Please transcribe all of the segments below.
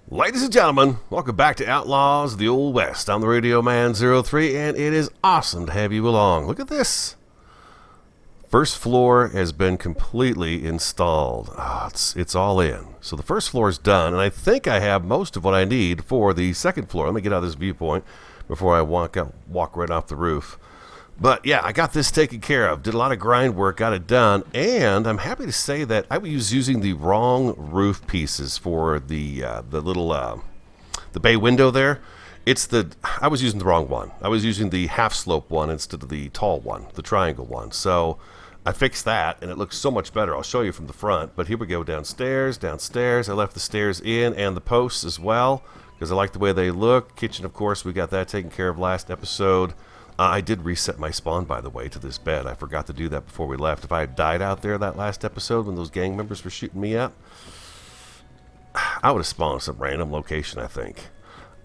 Ladies and gentlemen, welcome back to Outlaws of the Old West. I'm the Radio Man 03, and it is awesome to have you along. Look at this. First floor has been completely installed. It's all in. So the first floor is done, and I think I have most of what I need for the second floor. Let me get out of this viewpoint before I walk right off the roof. But yeah, I got this taken care of. Did a lot of grind work, got it done, and I'm happy to say that I was using the wrong roof pieces for the little the bay window there. I was using the wrong one. I was using the half slope one instead of the tall one, the triangle one. So I fixed that, and it looks so much better. I'll show you from the front. But here we go, downstairs. I left the stairs in and the posts as well because I like the way they look. Kitchen, of course, we got that taken care of last episode. I did reset my spawn, by the way, to this bed. I forgot to do that before we left. If I had died out there that last episode when those gang members were shooting me up, I would have spawned some random location, I think.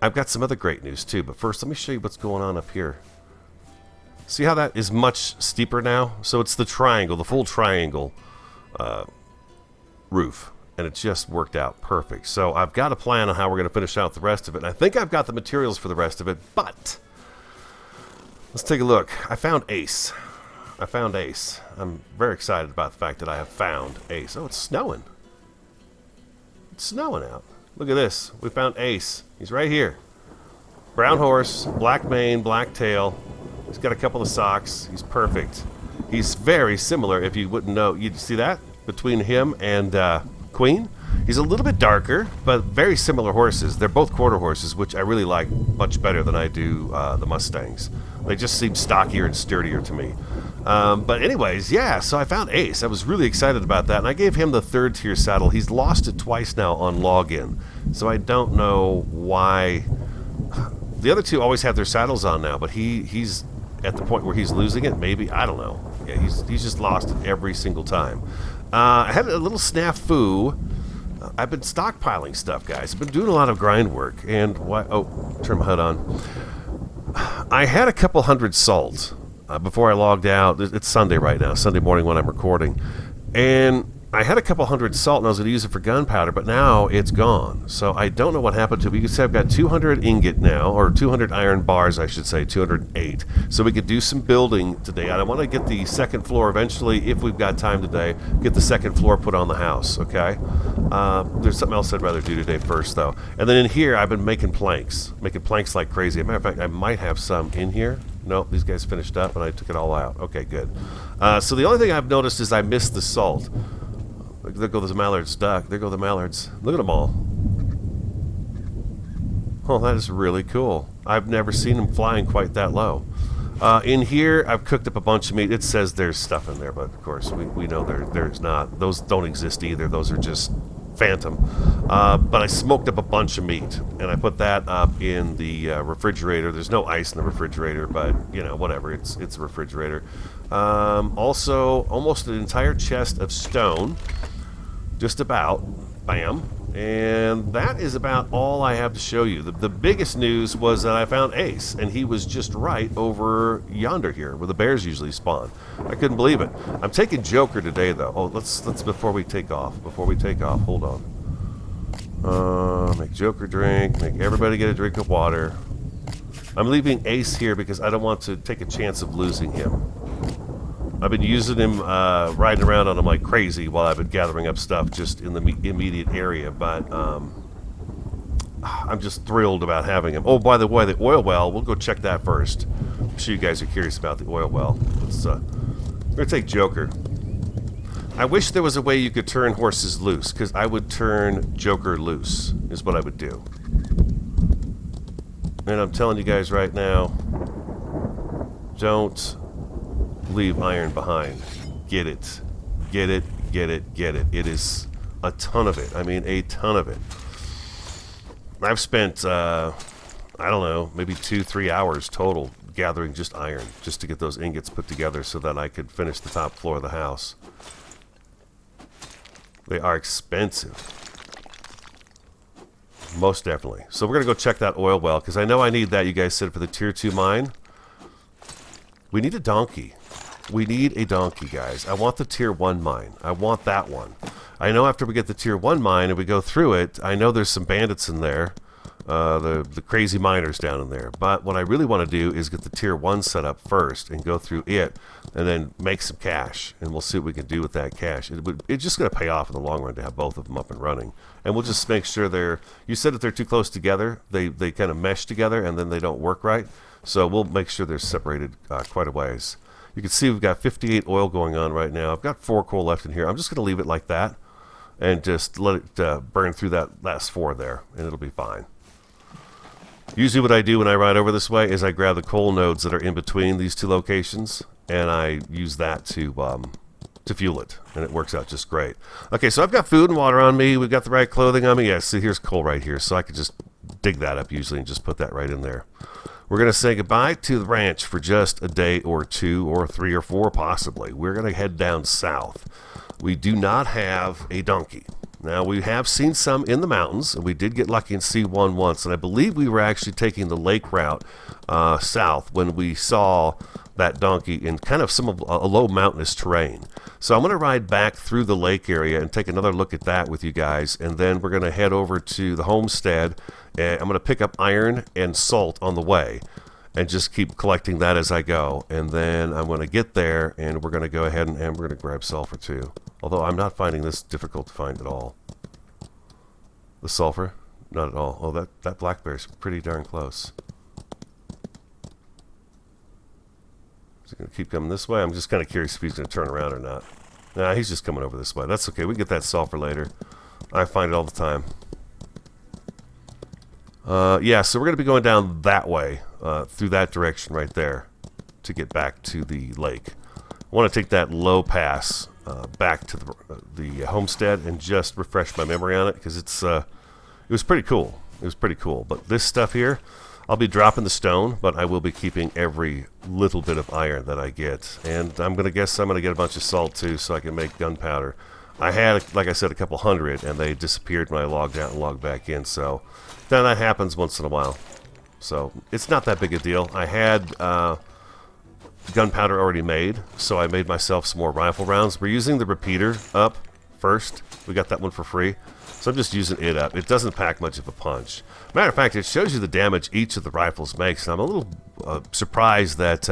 I've got some other great news, too. But first, let me show you what's going on up here. See how that is much steeper now? So it's the triangle, the full triangle roof. And it just worked out perfect. So I've got a plan on how we're going to finish out the rest of it. And I think I've got the materials for the rest of it, but let's take a look. I found Ace. I'm very excited about the fact that I have found Ace. Oh, it's snowing. It's snowing out. Look at this. We found Ace. He's right here. Brown horse, black mane, black tail. He's got a couple of socks. He's perfect. He's very similar, if you wouldn't know. You'd see that between him and Queen? He's a little bit darker, but very similar horses. They're both quarter horses, which I really like much better than I do the Mustangs. They just seem stockier and sturdier to me. But anyways, yeah, so I found Ace. I was really excited about that, and I gave him the third tier saddle. He's lost it twice now on login, so I don't know why. The other two always have their saddles on now, but he's at the point where he's losing it, maybe. I don't know. Yeah, he's just lost it every single time. I had a little snafu. I've been stockpiling stuff, guys. I've been doing a lot of grind work, and turn my HUD on. I had a couple hundred salt before I logged out. It's Sunday right now, Sunday morning when I'm recording, and I had a couple hundred salt, and I was going to use it for gunpowder, but now it's gone. So I don't know what happened to it. You can say I've got 200 ingot now, or 200 iron bars, I should say, 208. So we could do some building today. I want to get the second floor eventually, if we've got time today, get the second floor put on the house, okay? There's something else I'd rather do today first, though. And then in here, I've been making planks like crazy. As a matter of fact, I might have some in here. Nope, these guys finished up, and I took it all out. Okay, good. So the only thing I've noticed is I missed the salt. There go the mallards duck. There go the mallards. Look at them all. Oh, that is really cool. I've never seen them flying quite that low. In here, I've cooked up a bunch of meat. It says there's stuff in there, but of course we know there's not. Those don't exist either. Those are just phantom. But I smoked up a bunch of meat, and I put that up in the refrigerator. There's no ice in the refrigerator, but you know, whatever. It's a refrigerator. Also, almost an entire chest of stone. Just about. Bam. And that is about all I have to show you. The biggest news was that I found Ace, and he was just right over yonder here, where the bears usually spawn. I couldn't believe it. I'm taking Joker today, though. Oh, let's before we take off, hold on. Make Joker drink, make everybody get a drink of water. I'm leaving Ace here because I don't want to take a chance of losing him. I've been using him, riding around on him like crazy while I've been gathering up stuff just in the immediate area, but I'm just thrilled about having him. Oh, by the way, the oil well, we'll go check that first. I'm sure you guys are curious about the oil well. We're going to take Joker. I wish there was a way you could turn horses loose, because I would turn Joker loose, is what I would do. And I'm telling you guys right now, don't leave iron behind. Get it. Get it. It is a ton of it. I mean, a ton of it. I've spent, I don't know, maybe 2-3 hours total gathering just iron, just to get those ingots put together so that I could finish the top floor of the house. They are expensive. Most definitely. So we're going to go check that oil well, because I know I need that. You guys said for the tier 2 mine. We need a donkey. We need a donkey, guys. I want the tier 1 mine. I want that one. I know after we get the tier 1 mine and we go through it, I know there's some bandits in there. The crazy miners down in there. But what I really want to do is get the tier 1 set up first and go through it and then make some cash. And we'll see what we can do with that cash. It's just going to pay off in the long run to have both of them up and running. And we'll just make sure you said that they're too close together. They kind of mesh together and then they don't work right. So we'll make sure they're separated quite a ways. You can see we've got 58 oil going on right now. I've got 4 coal left in here. I'm just going to leave it like that and just let it burn through that last 4 there, and it'll be fine. Usually what I do when I ride over this way is I grab the coal nodes that are in between these 2 locations, and I use that to fuel it, and it works out just great. Okay, so I've got food and water on me. We've got the right clothing on me. Yeah, see, here's coal right here, so I could just dig that up usually and just put that right in there. We're going to say goodbye to the ranch for just a day or 2 or 3 or 4 possibly. We're going to head down south. We do not have a donkey. Now, we have seen some in the mountains, and we did get lucky and see one once, and I believe we were actually taking the lake route south when we saw that donkey in kind of a low mountainous terrain. So I'm going to ride back through the lake area and take another look at that with you guys, and then we're going to head over to the homestead, and I'm going to pick up iron and salt on the way and just keep collecting that as I go. And then I'm going to get there, and we're going to go ahead and we're going to grab sulfur too. Although I'm not finding this difficult to find at all. The sulfur? Not at all. Oh, that black bear's pretty darn close. Is he going to keep coming this way? I'm just kind of curious if he's going to turn around or not. Nah, he's just coming over this way. That's okay. We can get that sulfur later. I find it all the time. Yeah, so we're going to be going down that way, through that direction right there, to get back to the lake. I want to take that low pass back to the homestead and just refresh my memory on it, because it was pretty cool. It was pretty cool. But this stuff here, I'll be dropping the stone, but I will be keeping every little bit of iron that I get. And I'm going to guess I'm going to get a bunch of salt too, so I can make gunpowder. I had, like I said, a couple hundred, and they disappeared when I logged out and logged back in. So that happens once in a while. So it's not that big a deal. I had gunpowder already made, so I made myself some more rifle rounds. We're using the repeater up first. We got that one for free, so I'm just using it up. It doesn't pack much of a punch. Matter of fact, it shows you the damage each of the rifles makes, and I'm a little surprised that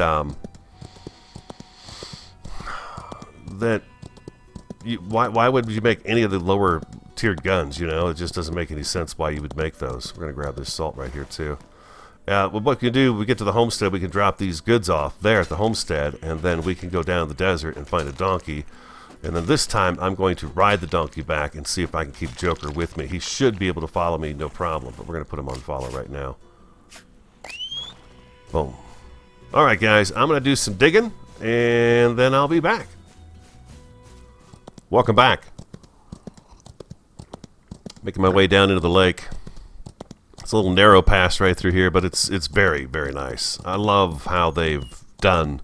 why would you make any of the lower tiered guns? You know, it just doesn't make any sense why you would make those. We're gonna grab this salt right here too. Well, what we can do, we get to the homestead, we can drop these goods off there at the homestead, and then we can go down the desert and find a donkey. And then this time, I'm going to ride the donkey back and see if I can keep Joker with me. He should be able to follow me, no problem, but we're going to put him on follow right now. Boom. All right, guys, I'm going to do some digging, and then I'll be back. Welcome back. Making my way down into the lake. It's a little narrow pass right through here, but it's very, very nice. I love how they've done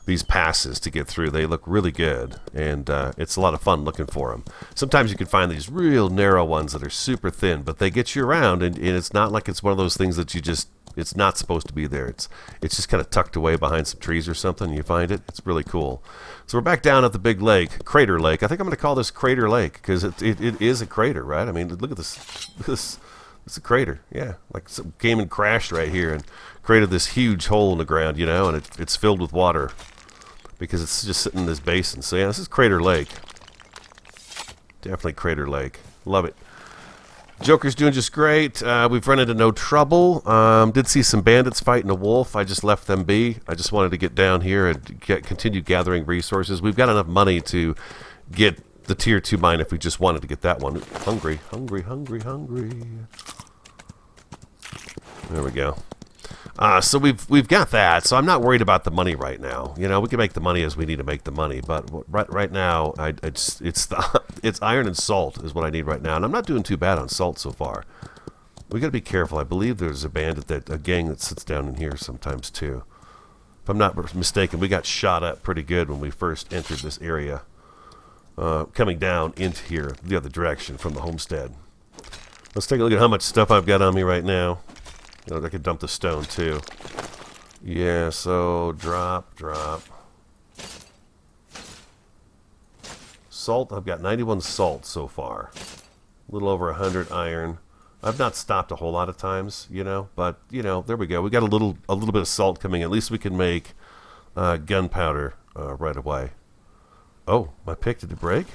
these passes to get through. They look really good, and it's a lot of fun looking for them. Sometimes you can find these real narrow ones that are super thin, but they get you around, and it's not like it's one of those things that it's not supposed to be there. It's just kind of tucked away behind some trees or something, and you find it. It's really cool. So we're back down at the big lake, Crater Lake. I think I'm going to call this Crater Lake, because it is a crater, right? I mean, look at this. Look at this. It's a crater, yeah. Like some came and crashed right here and created this huge hole in the ground, you know, and it's filled with water because it's just sitting in this basin. So yeah, this is Crater Lake. Definitely Crater Lake. Love it. Joker's doing just great. We've run into no trouble. Did see some bandits fighting a wolf. I just left them be. I just wanted to get down here and continue gathering resources. We've got enough money to get the tier 2 mine if we just wanted to get that one. Hungry, hungry, hungry, hungry. There we go. So we've got that. So I'm not worried about the money right now. You know, we can make the money as we need to make the money. But right now, it's iron and salt is what I need right now, and I'm not doing too bad on salt so far. We got to be careful. I believe there's a gang that sits down in here sometimes too. If I'm not mistaken, we got shot up pretty good when we first entered this area. Coming down into here the other direction from the homestead. Let's take a look at how much stuff I've got on me right now. You know, I could dump the stone too. Yeah, so drop. Salt, I've got 91 salt so far. A little over 100 iron. I've not stopped a whole lot of times, you know, but, you know, there we go. We got a little bit of salt coming. At least we can make gunpowder right away. Oh, my pick, did it break?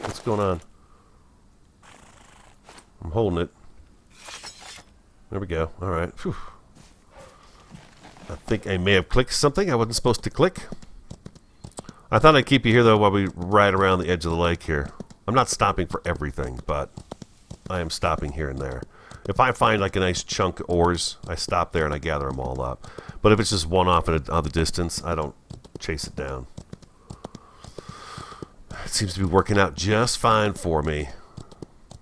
What's going on? I'm holding it. There we go. All right. Whew. I think I may have clicked something I wasn't supposed to click. I thought I'd keep you here, though, while we ride around the edge of the lake here. I'm not stopping for everything, but I am stopping here and there. If I find like a nice chunk of ores, I stop there and I gather them all up. But if it's just one off on the distance, I don't chase it down. It seems to be working out just fine for me.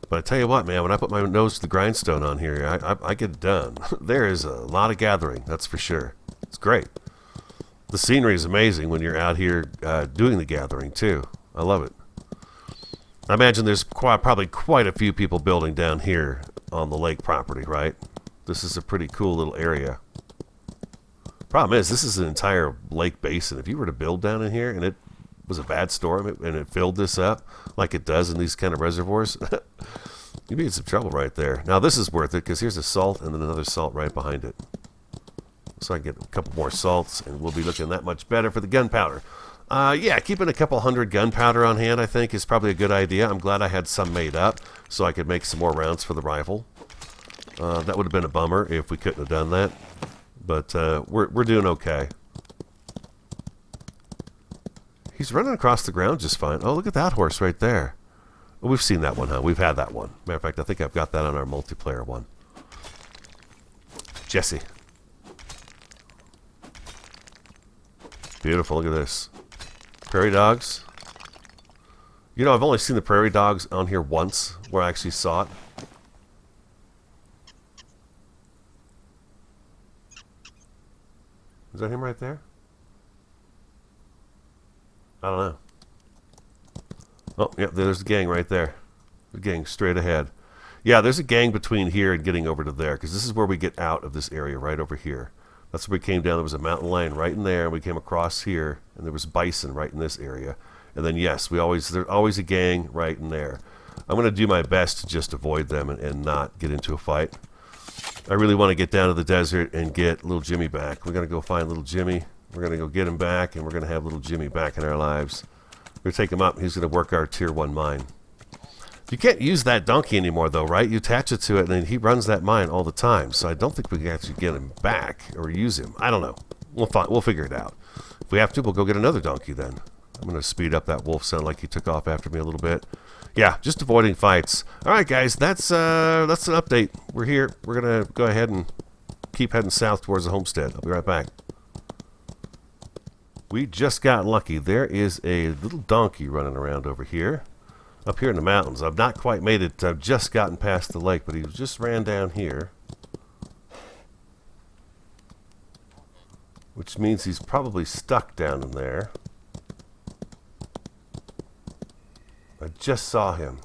But I tell you what, man, when I put my nose to the grindstone on here, I get it done. There is a lot of gathering, that's for sure. It's great. The scenery is amazing when you're out here doing the gathering, too. I love it. I imagine there's probably quite a few people building down here on the lake property, right? This is a pretty cool little area. Problem is, this is an entire lake basin. If you were to build down in here and it was a bad storm and it filled this up like it does in these kind of reservoirs, you'd be in some trouble right there. Now this is worth it because here's a salt and then another salt right behind it. So I can get a couple more salts and we'll be looking that much better for the gunpowder. Yeah, keeping a couple hundred gunpowder on hand, I think, is probably a good idea. I'm glad I had some made up so I could make some more rounds for the rifle. That would have been a bummer if we couldn't have done that. But we're doing okay. He's running across the ground just fine. Oh, look at that horse right there. Oh, we've seen that one, huh? We've had that one. Matter of fact, I think I've got that on our multiplayer one. Jesse. Beautiful, look at this. Prairie dogs. You know, I've only seen the prairie dogs on here once, where I actually saw it. Is that him right there? I don't know. Oh, yep, there's the gang right there. The gang straight ahead. Yeah, there's a gang between here and getting over to there, because this is where we get out of this area, right over here. That's where we came down. There was a mountain lion right in there. We came across here, and there was bison right in this area. And then, yes, there's always a gang right in there. I'm going to do my best to just avoid them and not get into a fight. I really want to get down to the desert and get little Jimmy back. We're going to go find little Jimmy. We're going to go get him back, and we're going to have little Jimmy back in our lives. We're going to take him up. He's going to work our Tier 1 mine. You can't use that donkey anymore, though, right? You attach it to it, and then he runs that mine all the time. So I don't think we can actually get him back or use him. I don't know. We'll figure it out. If we have to, we'll go get another donkey then. I'm going to speed up that wolf. Sound like he took off after me a little bit. Yeah, just avoiding fights. All right, guys, that's an update. We're here. We're going to go ahead and keep heading south towards the homestead. I'll be right back. We just got lucky. There is a little donkey running around over here. Up here in the mountains. I've not quite made it. I've just gotten past the lake, but he just ran down here. Which means he's probably stuck down in there. I just saw him.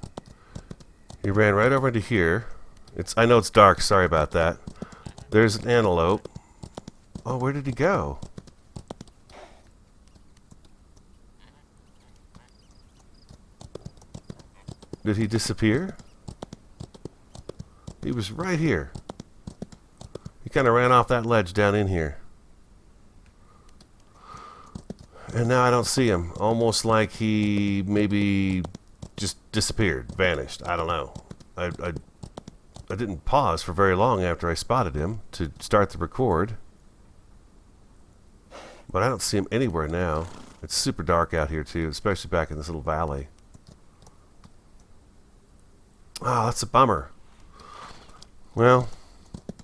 He ran right over to here. I know it's dark. Sorry about that. There's an antelope. Oh, where did he go? Did he disappear? He was right here. He kind of ran off that ledge down in here. And now I don't see him. Almost like he maybe just disappeared, vanished. I don't know. I didn't pause for very long after I spotted him to start the record. But I don't see him anywhere now. It's super dark out here too, especially back in this little valley. Oh, that's a bummer. Well,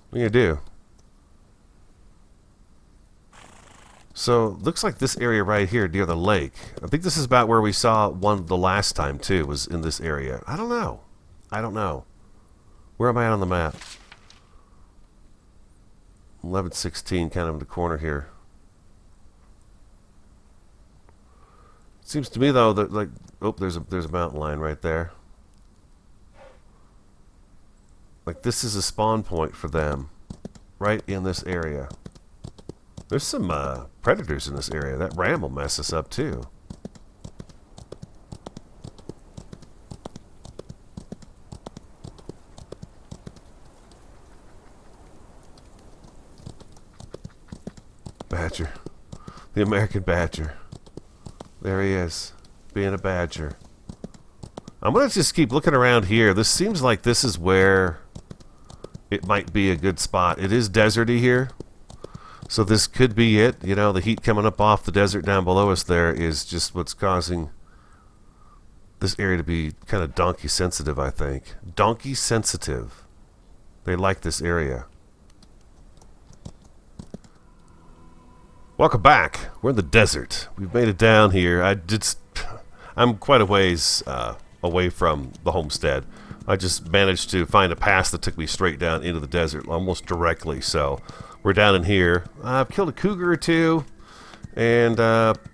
what do you do? So, looks like this area right here near the lake. I think this is about where we saw one the last time, too, was in this area. I don't know. I don't know. Where am I on the map? 1116, kind of in the corner here. Seems to me, though, that, like, oh, there's a mountain lion right there. Like, this is a spawn point for them, right in this area. There's some predators in this area. That ram will mess us up, too. badger. The American badger. There he is, being a badger. I'm going to just keep looking around here. This seems like this is where it might be a good spot. It is deserty here, so this could be it. You know, the heat coming up off the desert down below us there is just what's causing this area to be kind of donkey sensitive, I think. Donkey sensitive. They like this area. Welcome back. We're in the desert. We've made it down here. I'm quite a ways away from the homestead. I just managed to find a pass that took me straight down into the desert almost directly. So we're down in here. I've killed a cougar or two and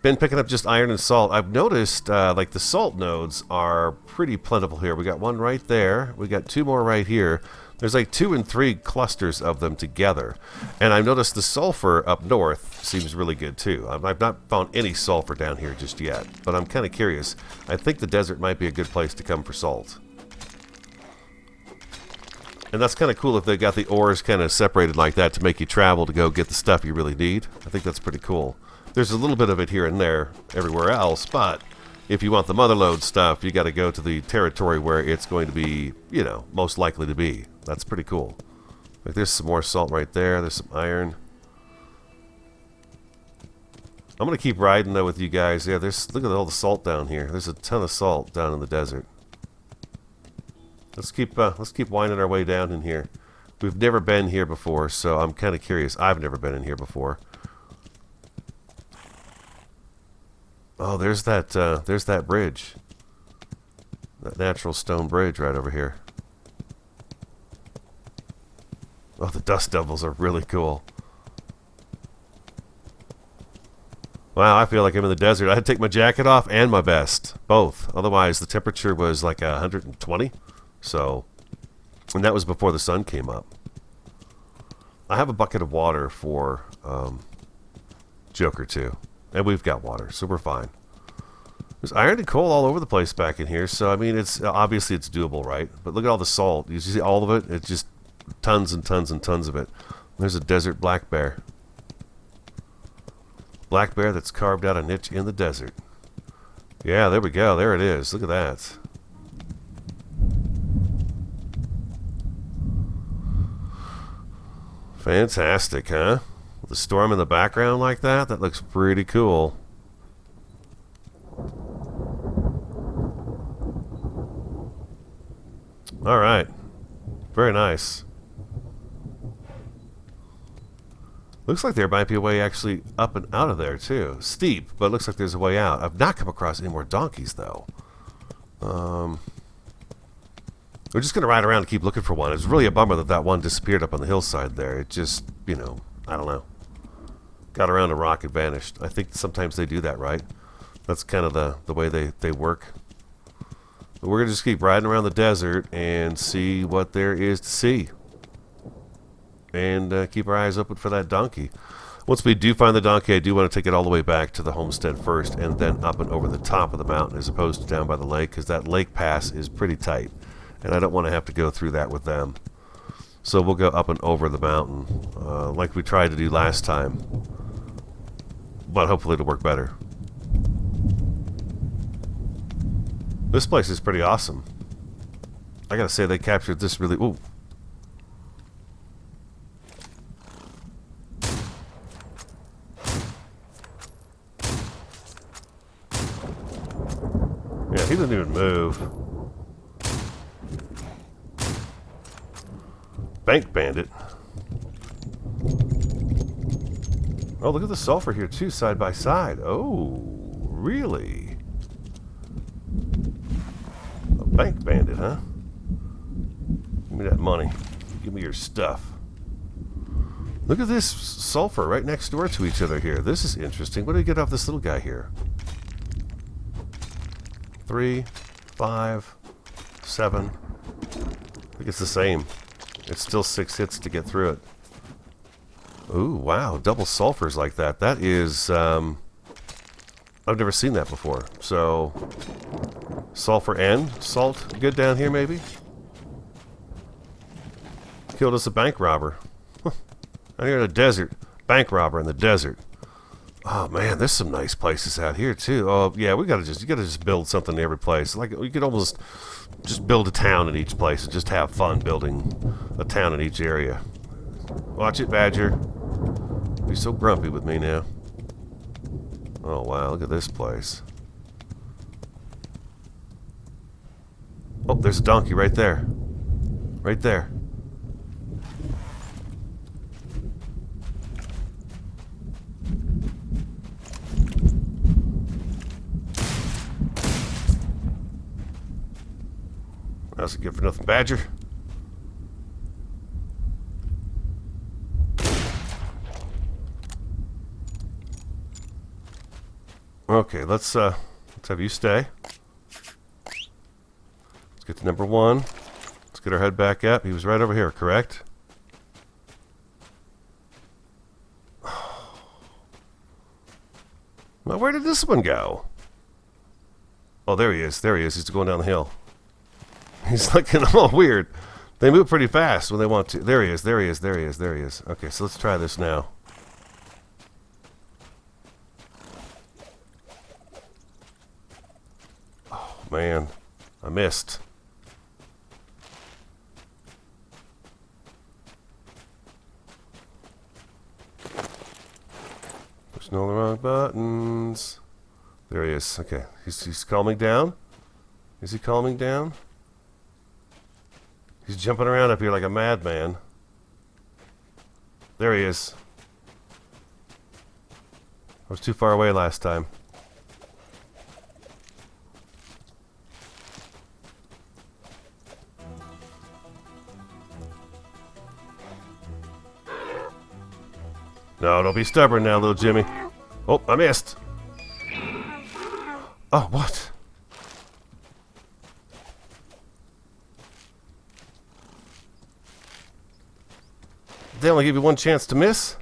been picking up just iron and salt. I've noticed like the salt nodes are pretty plentiful here. We got one right there. We got two more right here. There's like 2 and 3 clusters of them together. And I've noticed the sulfur up north seems really good too. I've not found any sulfur down here just yet, but I'm kind of curious. I think the desert might be a good place to come for salt. And that's kind of cool if they got the ores kind of separated like that to make you travel to go get the stuff you really need. I think that's pretty cool. There's a little bit of it here and there everywhere else, but if you want the motherlode stuff, you got to go to the territory where it's going to be, you know, most likely to be. That's pretty cool. Like there's some more salt right there. There's some iron. I'm going to keep riding though with you guys. Yeah, look at all the salt down here. There's a ton of salt down in the desert. Let's keep winding our way down in here. We've never been here before, so I'm kind of curious. I've never been in here before. Oh, there's that bridge. That natural stone bridge right over here. Oh, the dust devils are really cool. Wow, I feel like I'm in the desert. I had to take my jacket off and my vest. Both. Otherwise, the temperature was like 120. So, and that was before the sun came up. I have a bucket of water for Joker too. And we've got water, so we're fine. There's iron and coal all over the place back in here. So, I mean, obviously it's doable, right? But look at all the salt. You see all of it? It's just tons and tons and tons of it. There's a desert black bear. Black bear that's carved out a niche in the desert. Yeah, there we go. There it is. Look at that. Fantastic, huh? With the storm in the background like that, that looks pretty cool. All right. Very nice. Looks like there might be a way actually up and out of there too. Steep, but it looks like there's a way out. I've not come across any more donkeys though. We're just going to ride around and keep looking for one. It's really a bummer that one disappeared up on the hillside there. It just, you know, I don't know. Got around a rock and vanished. I think sometimes they do that, right? That's kind of the way they work. But we're going to just keep riding around the desert and see what there is to see. And keep our eyes open for that donkey. Once we do find the donkey, I do want to take it all the way back to the homestead first and then up and over the top of the mountain as opposed to down by the lake, because that lake pass is pretty tight. And I don't want to have to go through that with them. So we'll go up and over the mountain like we tried to do last time. But hopefully it'll work better. This place is pretty awesome. I gotta say, they captured this really... Ooh. Yeah, he didn't even move. Bank bandit. Oh, look at the sulfur here too, side by side. Oh, really? A bank bandit, huh? Give me that money. Give me your stuff. Look at this sulfur right next door to each other here. This is interesting. What do we get off this little guy here? 3, 5, 7. I think it's the same. It's still 6 hits to get through it. Ooh, wow. Double sulfurs like that. That is, I've never seen that before. So, sulfur and salt good down here, maybe? Killed us a bank robber. Out here in the desert. Bank robber in the desert. Oh man, there's some nice places out here too. Oh yeah, you gotta just build something in every place. Like you could almost just build a town in each place and just have fun building a town in each area. Watch it, Badger. You're so grumpy with me now. Oh wow, look at this place. Oh, there's a donkey right there. Right there. That's a good for nothing Badger. Okay, let's have you stay. Let's get to number 1. Let's get our head back up. He was right over here, correct? Well, where did this one go? Oh, there he is. There he is. He's going down the hill. He's looking all weird. They move pretty fast when they want to. There he is. There he is. There he is. There he is. Okay, so let's try this now. Oh, man. I missed. Pushing all the wrong buttons. There he is. Okay, he's calming down. Is he calming down? He's jumping around up here like a madman. There he is. I was too far away last time. No, don't be stubborn now, little Jimmy. Oh, I missed. Oh, what? They only give you one chance to miss?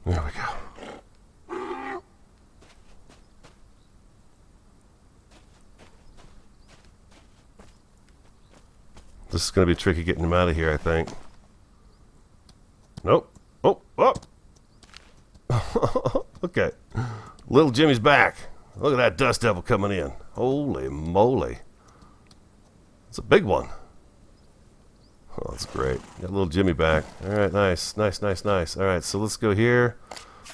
There we go. This is going to be tricky getting him out of here, I think. Nope. Oh, oh. Okay. Little Jimmy's back. Look at that dust devil coming in. Holy moly. It's a big one. Oh, that's great. Got little Jimmy back. All right, nice. Nice, nice, nice. All right, so let's go here.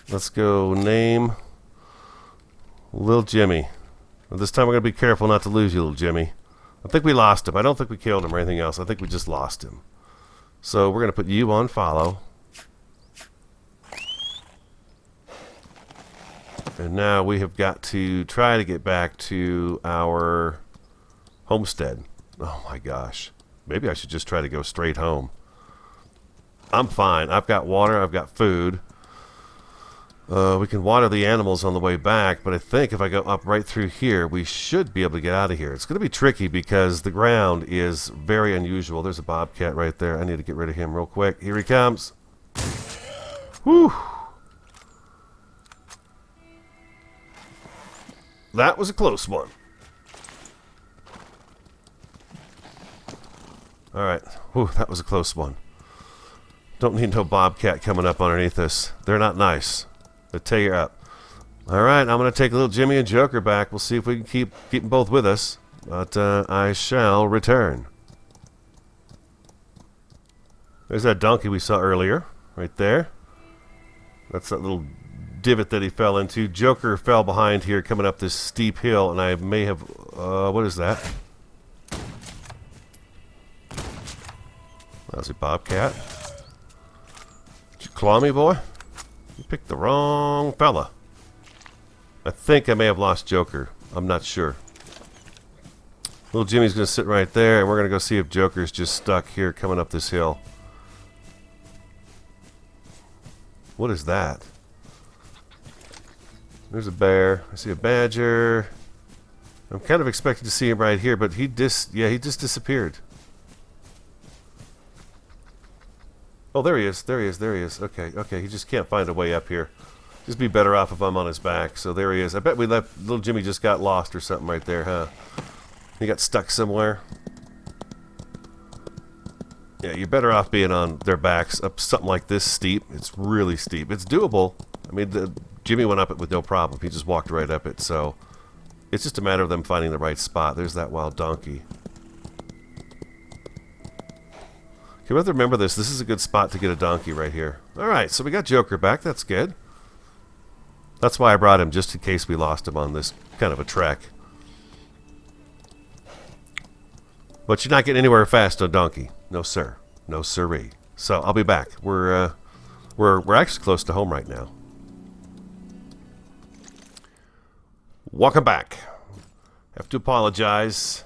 Let's go name Little Jimmy. Well, this time we're going to be careful not to lose you, little Jimmy. I think we lost him. I don't think we killed him or anything else. I think we just lost him. So we're going to put you on follow. And now we have got to try to get back to our homestead. Oh my gosh. Maybe I should just try to go straight home. I'm fine. I've got water. I've got food. We can water the animals on the way back, but I think if I go up right through here, we should be able to get out of here. It's going to be tricky because the ground is very unusual. There's a bobcat right there. I need to get rid of him real quick. Here he comes. Whew. That was a close one. Alright. Whew, that was a close one. Don't need no bobcat coming up underneath us. They're not nice. They tear you up. Alright, I'm going to take little Jimmy and Joker back. We'll see if we can keep them both with us. But I shall return. There's that donkey we saw earlier. Right there. That's that little divot that he fell into. Joker fell behind here coming up this steep hill, and I may have... what is that? That was a bobcat. Did you claw me, boy? You picked the wrong fella. I think I may have lost Joker. I'm not sure. Little Jimmy's going to sit right there, and we're going to go see if Joker's just stuck here coming up this hill. What is that? There's a bear. I see a badger. I'm kind of expecting to see him right here, but he just disappeared. Oh, there he is. There he is. There he is. Okay, okay. He just can't find a way up here. Just be better off if I'm on his back. So there he is. I bet we left... Little Jimmy just got lost or something right there, huh? He got stuck somewhere. Yeah, you're better off being on their backs up something like this steep. It's really steep. It's doable. I mean, Jimmy went up it with no problem. He just walked right up it, so... It's just a matter of them finding the right spot. There's that wild donkey. Okay, we have to remember this. This is a good spot to get a donkey right here. Alright, so we got Joker back. That's good. That's why I brought him, just in case we lost him on this kind of a trek. But you're not getting anywhere fast on donkey. No, sir. No, sirree. So, I'll be back. We're actually close to home right now. Welcome back. Have to apologize.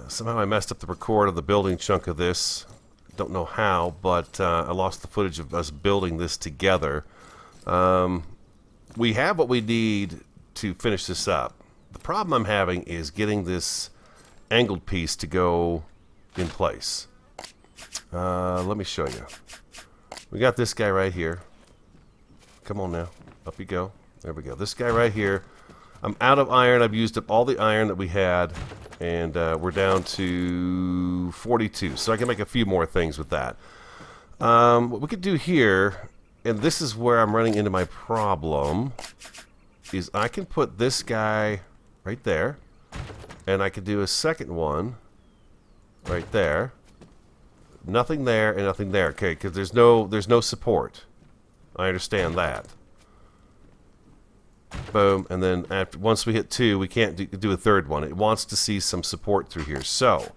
Somehow I messed up the record of the building chunk of this. Don't know how, but I lost the footage of us building this together. We have what we need to finish this up. The problem I'm having is getting this angled piece to go in place. Let me show you. We got this guy right here. Come on now. Up you go. There we go. This guy right here. I'm out of iron. I've used up all the iron that we had, and we're down to 42. So I can make a few more things with that. What we could do here, and this is where I'm running into my problem, is I can put this guy right there, and I could do a second one right there. Nothing there and nothing there. Okay, because there's no support. I understand that. Boom, and then once we hit 2, we can't do a third one. It wants to see some support through here. So,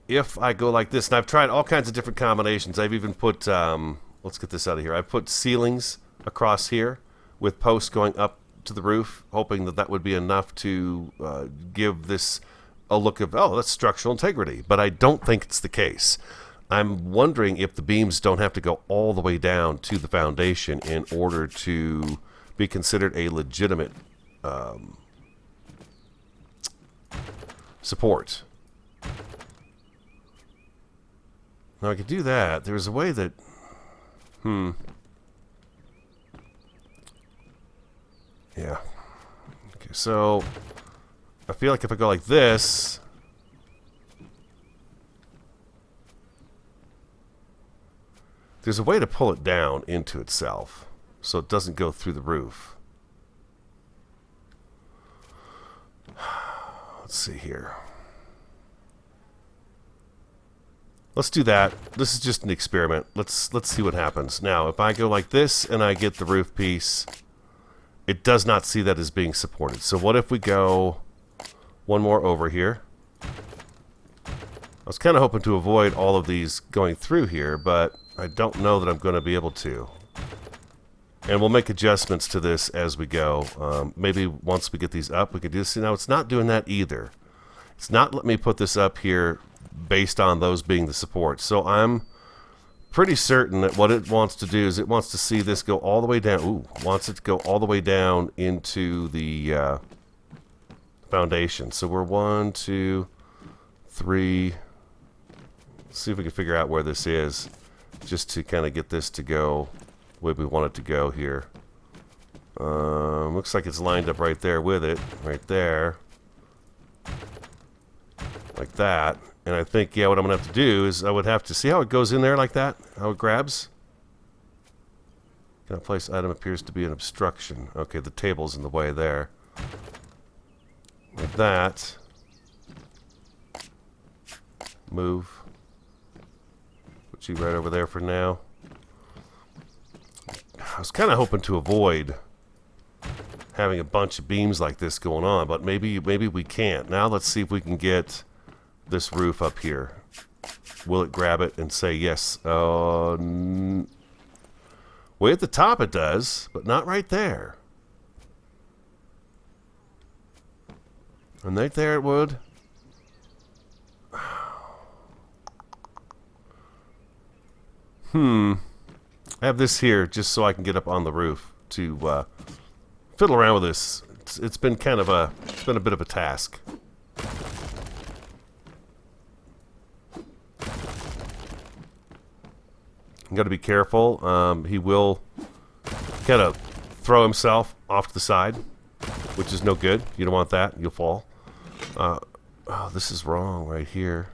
if I go like this, and I've tried all kinds of different combinations. I've even put, let's get this out of here. I've put ceilings across here with posts going up to the roof, hoping that that would be enough to give this a look of, oh, that's structural integrity. But I don't think it's the case. I'm wondering if the beams don't have to go all the way down to the foundation in order to be considered a legitimate support. Now I could do that. There's a way that... Yeah. Okay, so I feel like if I go like this... There's a way to pull it down into itself so it doesn't go through the roof. Let's see here. Let's do that. This is just an experiment. Let's see what happens. Now, if I go like this and I get the roof piece, it does not see that as being supported. So what if we go one more over here? I was kind of hoping to avoid all of these going through here, but I don't know that I'm going to be able to. And we'll make adjustments to this as we go. Maybe once we get these up, we can do this. See, now it's not doing that either. It's not letting me put this up here based on those being the support. So I'm pretty certain that what it wants to do is it wants to see this go all the way down. Ooh, wants it to go all the way down into the foundation. So we're 1, 2, 3. Let's see if we can figure out where this is, just to kind of get this to go the way we want it to go here. Looks like it's lined up right there with it, right there, like that. And I think, yeah, what I'm gonna have to do is I would have to see how it goes in there like that, how it grabs. Can I place item appears to be an obstruction. Okay, the table's in the way there. Like that. Move. Put you right over there for now. I was kind of hoping to avoid having a bunch of beams like this going on, but maybe we can't. Now let's see if we can get this roof up here. Will it grab it and say yes? Way at the top it does, but not right there. And right there it would. I have this here just so I can get up on the roof to fiddle around with this. It's been kind of a bit of a task. You got to be careful. He will kind of throw himself off to the side, which is no good. You don't want that. You'll fall. Oh, this is wrong right here.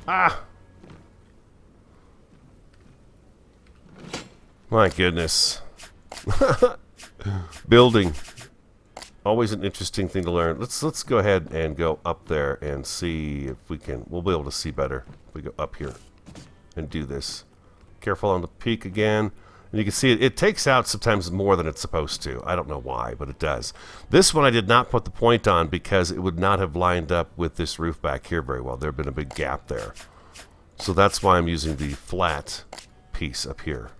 Ah! My goodness. Building. Always an interesting thing to learn. Let's go ahead and go up there and see if we can. We'll be able to see better if we go up here and do this. Careful on the peak again. And you can see it takes out sometimes more than it's supposed to. I don't know why, but it does. This one I did not put the point on because it would not have lined up with this roof back here very well. There had been a big gap there. So that's why I'm using the flat piece up here.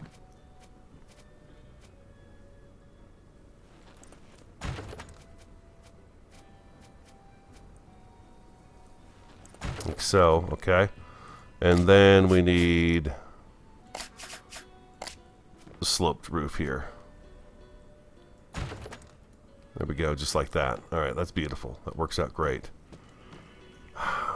Like so, okay. And then we need the sloped roof here. There we go, just like that. Alright, that's beautiful. That works out great.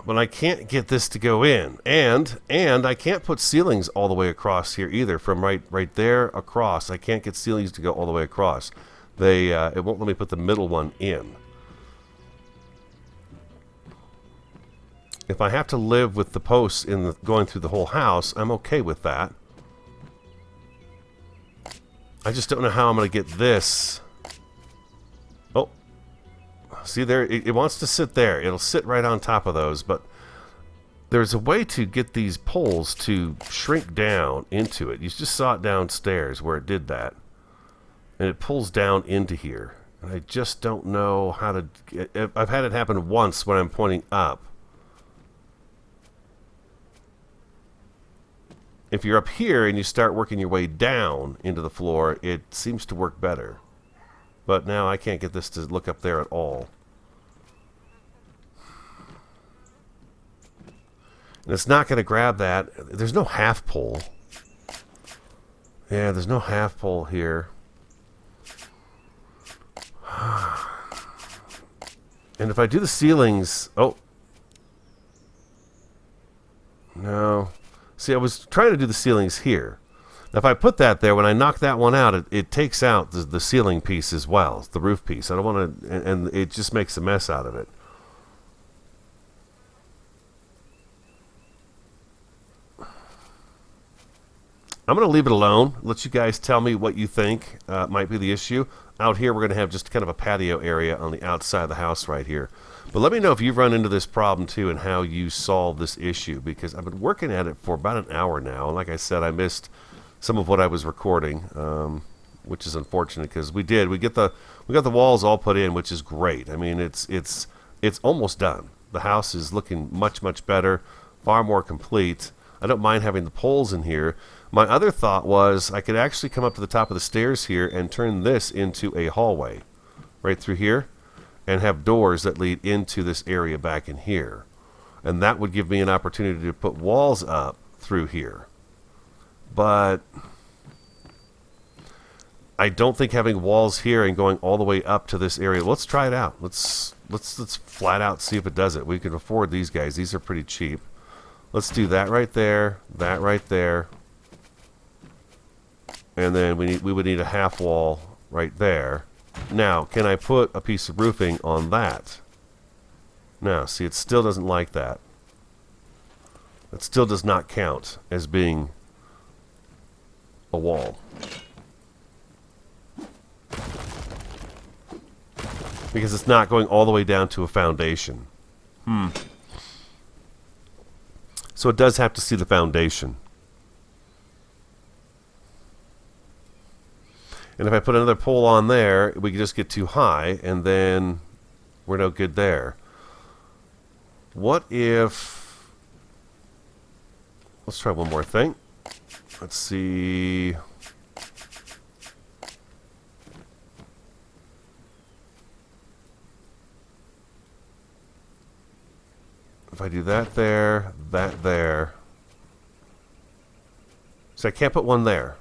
But I can't get this to go in. And I can't put ceilings all the way across here either. From right there across. I can't get ceilings to go all the way across. It won't let me put the middle one in. If I have to live with the posts going through the whole house, I'm okay with that. I just don't know how I'm going to get this. Oh. See there? It wants to sit there. It'll sit right on top of those, but there's a way to get these poles to shrink down into it. You just saw it downstairs where it did that. And it pulls down into here. And I just don't know how to... I've had it happen once when I'm pointing up. If you're up here and you start working your way down into the floor, it seems to work better. But now I can't get this to look up there at all. And it's not going to grab that. There's no half pole. Yeah, there's no half pole here. And if I do the ceilings... Oh. No. See, I was trying to do the ceilings here. Now, if I put that there, when I knock that one out, it takes out the ceiling piece as well, the roof piece. I don't want to, and it just makes a mess out of it. I'm going to leave it alone. Let you guys tell me what you think might be the issue. Out here, we're going to have just kind of a patio area on the outside of the house right here. But let me know if you've run into this problem too and how you solve this issue, because I've been working at it for about an hour now. And like I said, I missed some of what I was recording, which is unfortunate because we got the walls all put in, which is great. I mean, it's almost done. The house is looking much better, far more complete. I don't mind having the poles in here. My other thought was I could actually come up to the top of the stairs here and turn this into a hallway right through here and have doors that lead into this area back in here. And that would give me an opportunity to put walls up through here. But I don't think having walls here and going all the way up to this area. Let's try it out. Let's flat out see if it does it. We can afford these guys. These are pretty cheap. Let's do that right there, that right there. And then we would need a half wall right there. Now, can I put a piece of roofing on that? No, see, it still doesn't like that. It still does not count as being a wall. Because it's not going all the way down to a foundation. So it does have to see the foundation. And if I put another pole on there, we could just get too high, and then we're no good there. What if... Let's try one more thing. Let's see... If I do that there, that there... So I can't put one there.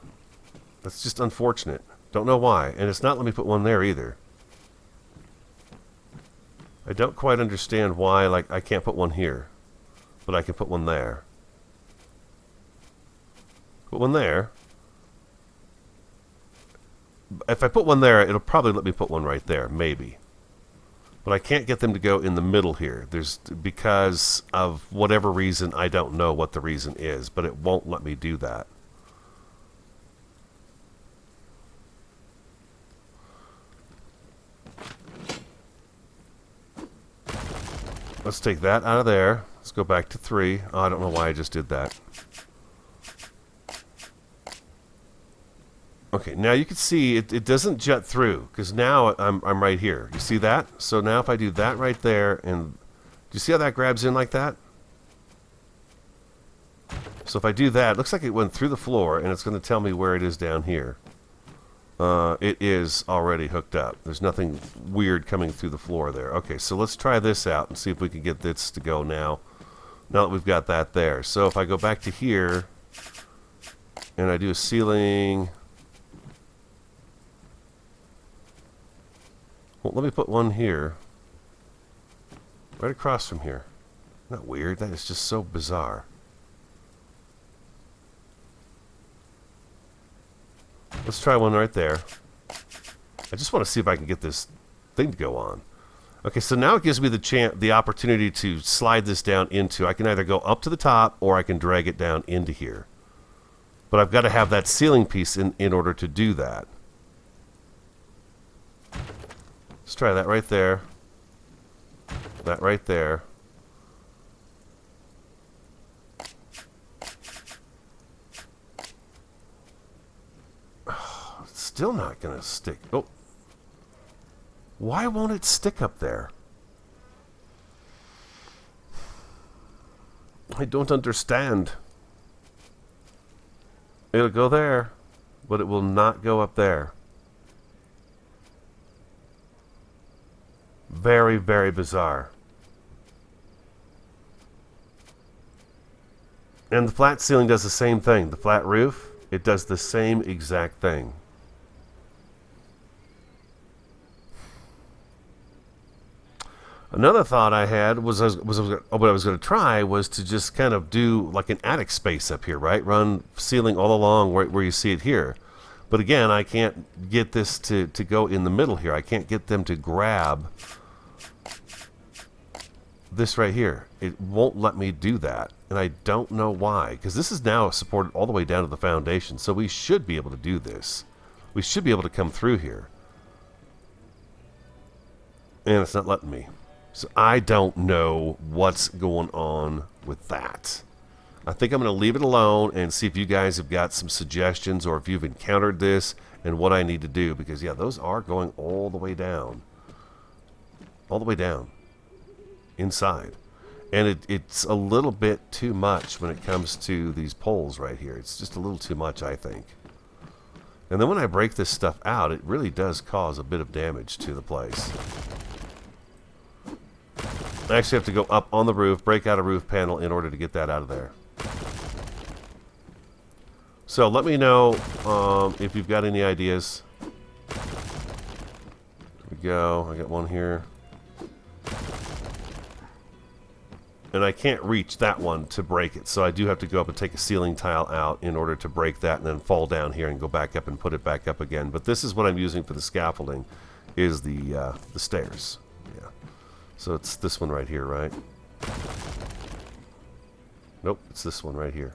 That's just unfortunate. Don't know why. And it's not letting me put one there either. I don't quite understand why, like, I can't put one here. but I can put one there. Put one there. If I put one there, it'll probably let me put one right there, maybe. But I can't get them to go in the middle here. Because of whatever reason, I don't know what the reason is, but it won't let me do that. Let's take that out of there. Let's go back to 3. Oh, I don't know why I just did that. Okay, now you can see it doesn't jet through, because now I'm right here. You see that? So now if I do that right there, and do you see how that grabs in like that? So if I do that, it looks like it went through the floor, and it's going to tell me where it is down here. It is already hooked up. There's nothing weird coming through the floor there. Okay, so let's try this out and see if we can get this to go now. Now that we've got that there. So if I go back to here, and I do a ceiling... Well, let me put one here. Right across from here. Isn't that weird? That is just so bizarre. Let's try one right there. I just want to see if I can get this thing to go on. Okay, so now it gives me the opportunity to slide this down into. I can either go up to the top or I can drag it down into here. But I've got to have that ceiling piece in order to do that. Let's try that right there. That right there. It's still not going to stick. Oh. Why won't it stick up there? I don't understand. It'll go there, but it will not go up there. Very, very bizarre. And the flat ceiling does the same thing. The flat roof, it does the same exact thing. Another thought I had what I was going to try was to just kind of do like an attic space up here, right? Run ceiling all along where you see it here. But again, I can't get this to go in the middle here. I can't get them to grab this right here. It won't let me do that. And I don't know why. Because this is now supported all the way down to the foundation. So we should be able to do this. We should be able to come through here. And it's not letting me. So I don't know what's going on with that. I think I'm going to leave it alone and see if you guys have got some suggestions or if you've encountered this and what I need to do. Because, yeah, those are going all the way down. All the way down. Inside. And it's a little bit too much when it comes to these poles right here. It's just a little too much, I think. And then when I break this stuff out, it really does cause a bit of damage to the place. I actually have to go up on the roof, break out a roof panel in order to get that out of there. So let me know if you've got any ideas. There we go. I got one here. And I can't reach that one to break it, so I do have to go up and take a ceiling tile out in order to break that and then fall down here and go back up and put it back up again. But this is what I'm using for the scaffolding, is the stairs. Yeah. So it's this one right here, right? Nope, it's this one right here.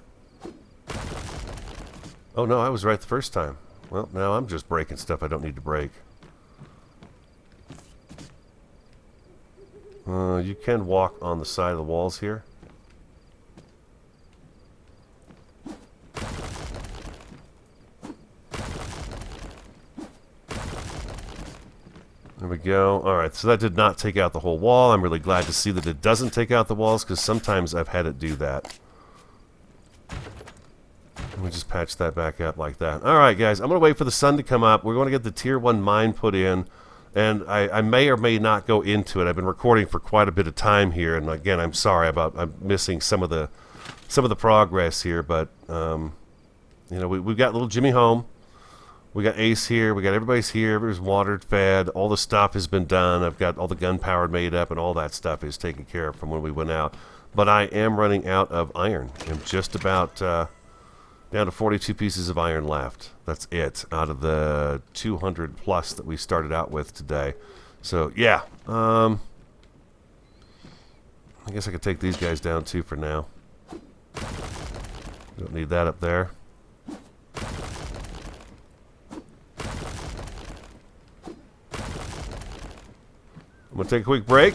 Oh no, I was right the first time. Well, now I'm just breaking stuff I don't need to break. You can walk on the side of the walls here. There we go. Alright, so that did not take out the whole wall. I'm really glad to see that it doesn't take out the walls, because sometimes I've had it do that. Let me just patch that back up like that. Alright guys, I'm going to wait for the sun to come up. We're going to get the tier 1 mine put in. And I may or may not go into it. I've been recording for quite a bit of time here, and again, I'm sorry about I'm missing some of the progress here. But you know, we've got little Jimmy home. We got Ace here. We got everybody's here. Everybody's watered, fed. All the stuff has been done. I've got all the gunpowder made up, and all that stuff is taken care of from when we went out. But I am running out of iron. I'm just about down to 42 pieces of iron left. That's it out of the 200 plus that we started out with today. So yeah, I guess I could take these guys down too for now. Don't need that up there. I'm going to take a quick break,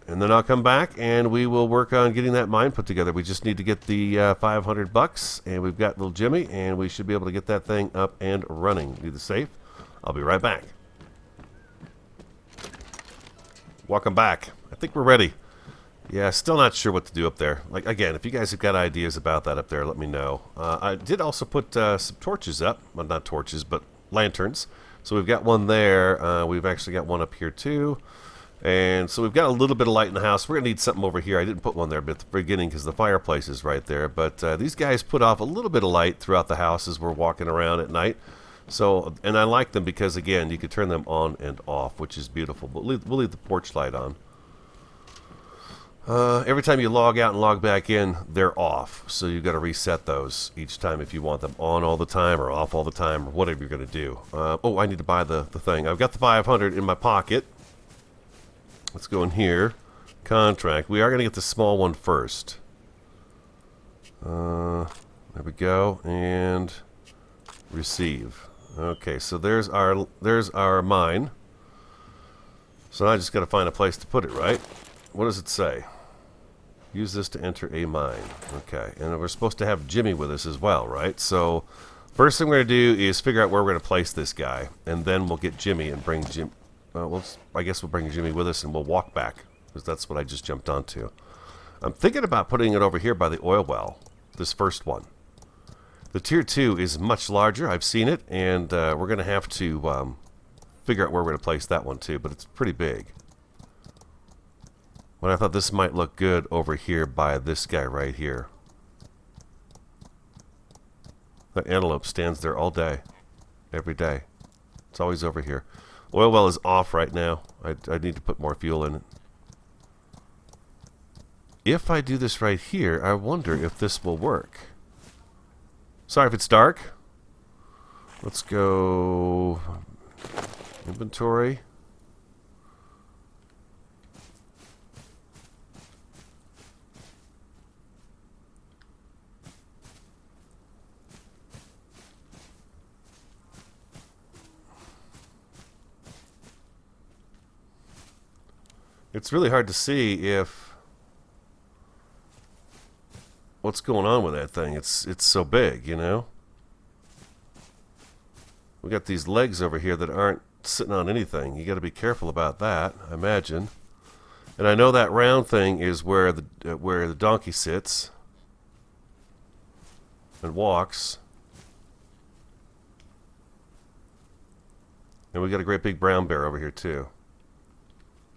and then I'll come back, and we will work on getting that mine put together. We just need to get the 500 bucks, and we've got little Jimmy, and we should be able to get that thing up and running. Need the safe. I'll be right back. Welcome back. I think we're ready. Yeah, still not sure what to do up there. Like, again, if you guys have got ideas about that up there, let me know. I did also put some torches up. Well, not torches, but lanterns. So we've got one there. We've actually got one up here too. And so we've got a little bit of light in the house. We're going to need something over here. I didn't put one there at the beginning because the fireplace is right there. But these guys put off a little bit of light throughout the house as we're walking around at night. So, and I like them because, again, you can turn them on and off, which is beautiful. But we'll leave the porch light on. Every time you log out and log back in, they're off. So you've got to reset those each time if you want them on all the time or off all the time or whatever you're going to do. Oh, I need to buy the thing. I've got the 500 in my pocket. Let's go in here. Contract. We are going to get the small one first. There we go. And receive. Okay, so there's our mine. So now I just got to find a place to put it, right? What does it say? Use this to enter a mine. Okay, and we're supposed to have Jimmy with us as well, right? So first thing we're going to do is figure out where we're going to place this guy, and then we'll get Jimmy and bring Jim. I guess we'll bring Jimmy with us, and we'll walk back, because that's what I just jumped onto. I'm thinking about putting it over here by the oil well, this first one. The tier 2 is much larger. I've seen it, and we're going to have to figure out where we're going to place that one too, but it's pretty big. But I thought this might look good over here by this guy right here. That antelope stands there all day, every day. It's always over here. Oil well is off right now. I need to put more fuel in it. If I do this right here, I wonder if this will work. Sorry if it's dark. Let's go inventory. It's really hard to see if what's going on with that thing. It's so big, you know. We got these legs over here that aren't sitting on anything. You got to be careful about that, I imagine. And I know that round thing is where the donkey sits and walks. And we got a great big brown bear over here too.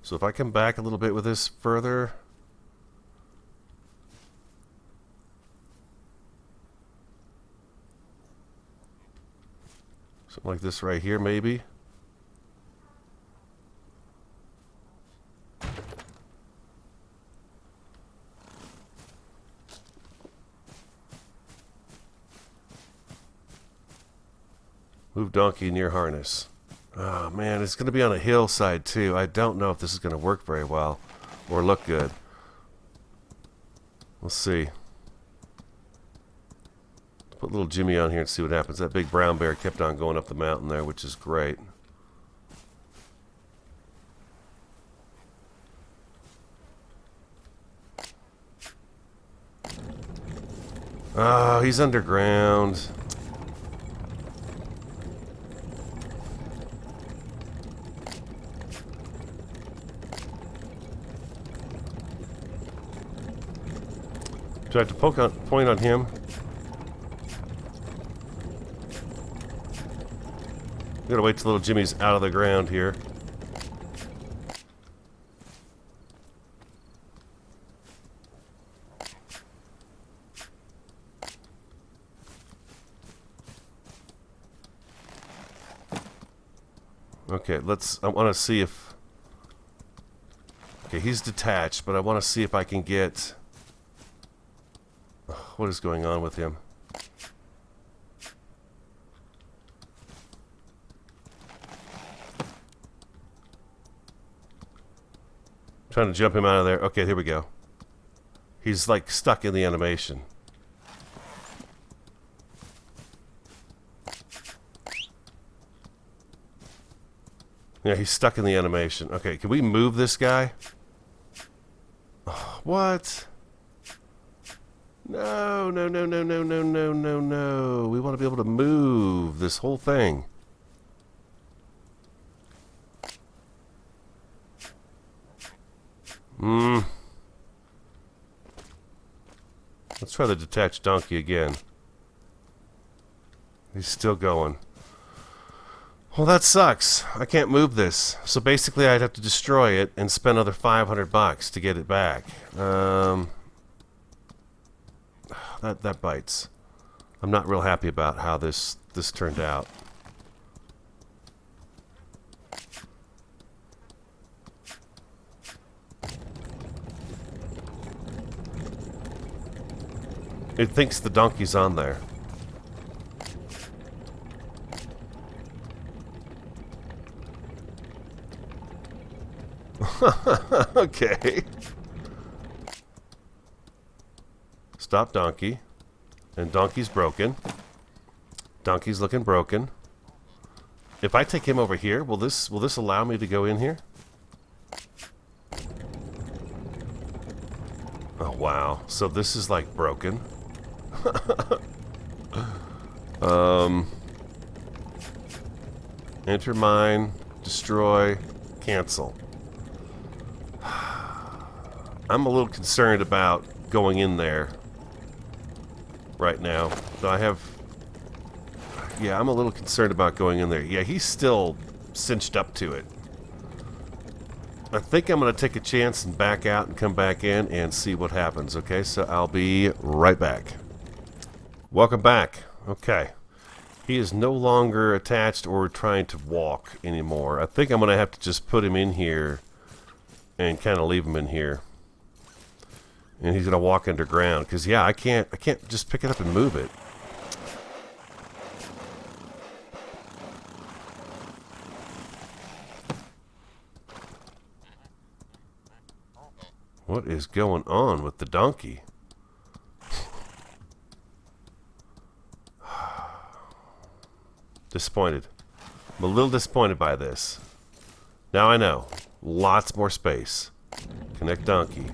So if I come back a little bit with this further, something like this right here maybe. Move donkey near harness. Oh man, it's going to be on a hillside too. I don't know if this is going to work very well or look good. We'll see. Put little Jimmy on here and see what happens. That big brown bear kept on going up the mountain there, which is great. Oh, he's underground. Do I have to point on him? We gotta wait till little Jimmy's out of the ground here. Okay, I want to see if... Okay, he's detached, but I want to see if I can get... What is going on with him? Trying to jump him out of there. Okay, here we go. He's like stuck in the animation. Yeah, he's stuck in the animation. Okay, can we move this guy? Oh, what? No, no, no, no, no, no, no, no, no. We want to be able to move this whole thing. Let's try the detached donkey again. He's still going. Well, that sucks. I can't move this. So basically I'd have to destroy it and spend another $500 to get it back. That bites. I'm not real happy about how this turned out. It thinks the donkey's on there. Okay. Stop donkey. And donkey's broken. Donkey's looking broken. If I take him over here, will this allow me to go in here? Oh wow. So this is like broken. Enter mine, destroy, cancel. I'm a little concerned about going in there right now. So I have... Yeah, I'm a little concerned about going in there. Yeah, he's still cinched up to it. I think I'm going to take a chance and back out and come back in and see what happens. Okay, so I'll be right back. Welcome back. Okay. He is no longer attached or trying to walk anymore. I think I'm going to have to just put him in here and kind of leave him in here. And he's going to walk underground because yeah, I can't just pick it up and move it. What is going on with the donkey? Disappointed. I'm a little disappointed by this. Now I know. Lots more space. Connect donkey.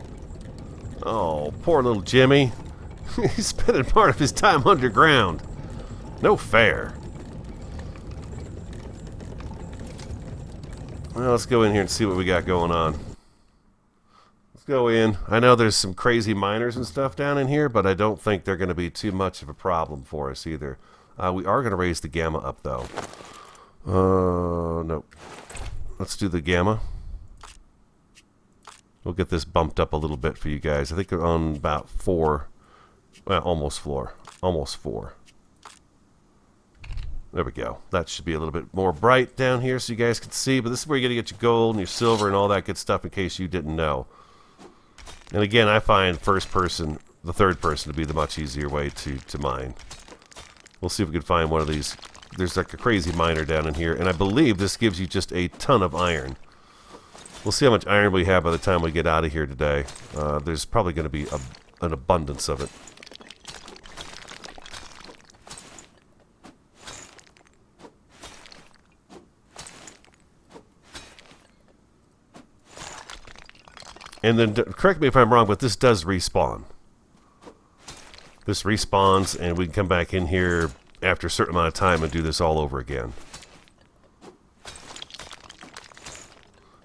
Oh, poor little Jimmy. He's spending part of his time underground. No fair. Well, let's go in here and see what we got going on. Let's go in. I know there's some crazy miners and stuff down in here, but I don't think they're going to be too much of a problem for us either. We are going to raise the gamma up, though. Nope. Let's do the gamma. We'll get this bumped up a little bit for you guys. I think we're on about 4. Well, almost 4. Almost 4. There we go. That should be a little bit more bright down here so you guys can see. But this is where you're going to get your gold and your silver and all that good stuff in case you didn't know. And again, I find first person, the third person, to be the much easier way to mine. We'll see if we can find one of these. There's like a crazy miner down in here, and I believe this gives you just a ton of iron. We'll see how much iron we have by the time we get out of here today. There's probably going to be an abundance of it. And then, correct me if I'm wrong, but this does respawn. This respawns, and we can come back in here after a certain amount of time and do this all over again.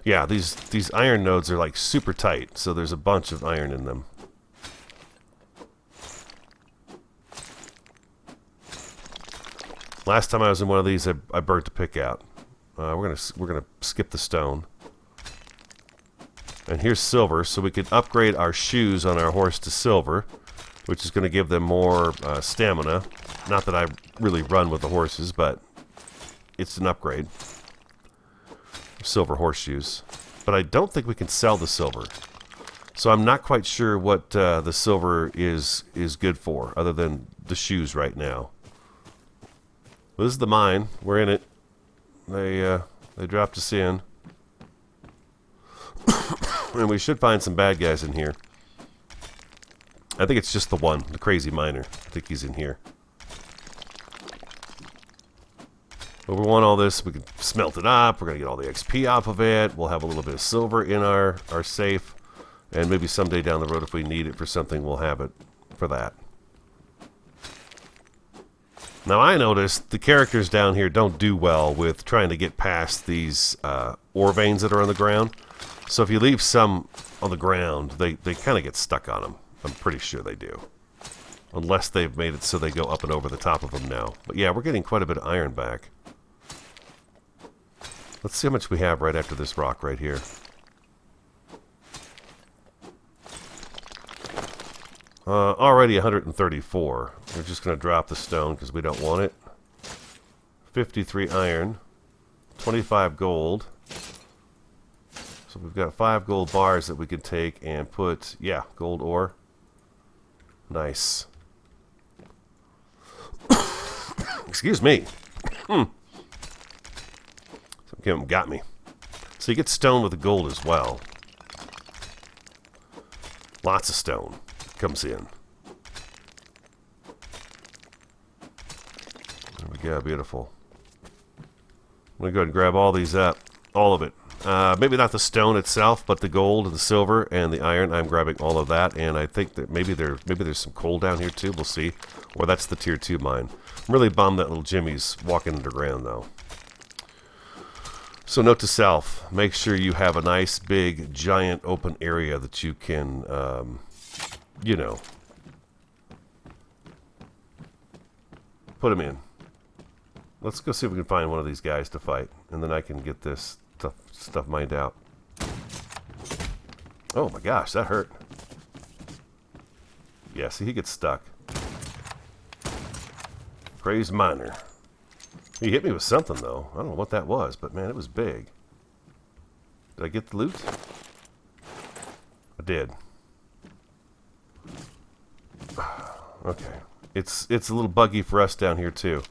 Yeah, these iron nodes are like super tight, so there's a bunch of iron in them. Last time I was in one of these, I burnt a pick out. We're gonna skip the stone. And here's silver, so we could upgrade our shoes on our horse to silver, which is going to give them more stamina. Not that I really run with the horses, but it's an upgrade. silver horseshoes. But I don't think we can sell the silver. So I'm not quite sure what the silver is good for, other than the shoes right now. Well, this is the mine. We're in it. They dropped us in. And we should find some bad guys in here. I think it's just the one, the crazy miner. I think he's in here. But we want all this. We can smelt it up. We're going to get all the XP off of it. We'll have a little bit of silver in our safe. And maybe someday down the road, if we need it for something, we'll have it for that. Now, I noticed the characters down here don't do well with trying to get past these ore veins that are on the ground. So if you leave some on the ground, they kind of get stuck on them. I'm pretty sure they do. Unless they've made it so they go up and over the top of them now. But yeah, we're getting quite a bit of iron back. Let's see how much we have right after this rock right here. Already 134. We're just going to drop the stone because we don't want it. 53 iron. 25 gold. So we've got 5 gold bars that we can take and put, yeah, gold ore. Nice. Excuse me. Some of them got me. So you get stone with the gold as well. Lots of stone comes in. There we go, beautiful. I'm going to go ahead and grab all these up. All of it. Maybe not the stone itself, but the gold and the silver and the iron. I'm grabbing all of that, and I think that maybe there's some coal down here too. We'll see. Or that's the tier 2 mine. I'm really bummed that little Jimmy's walking underground though. So note to self: make sure you have a nice big giant open area that you can, you know, put them in. Let's go see if we can find one of these guys to fight, and then I can get this stuff mined out. Oh my gosh, that hurt. Yeah, see, he gets stuck. Praise miner. He hit me with something, though. I don't know what that was, but man, it was big. Did I get the loot? I did. Okay. It's a little buggy for us down here, too.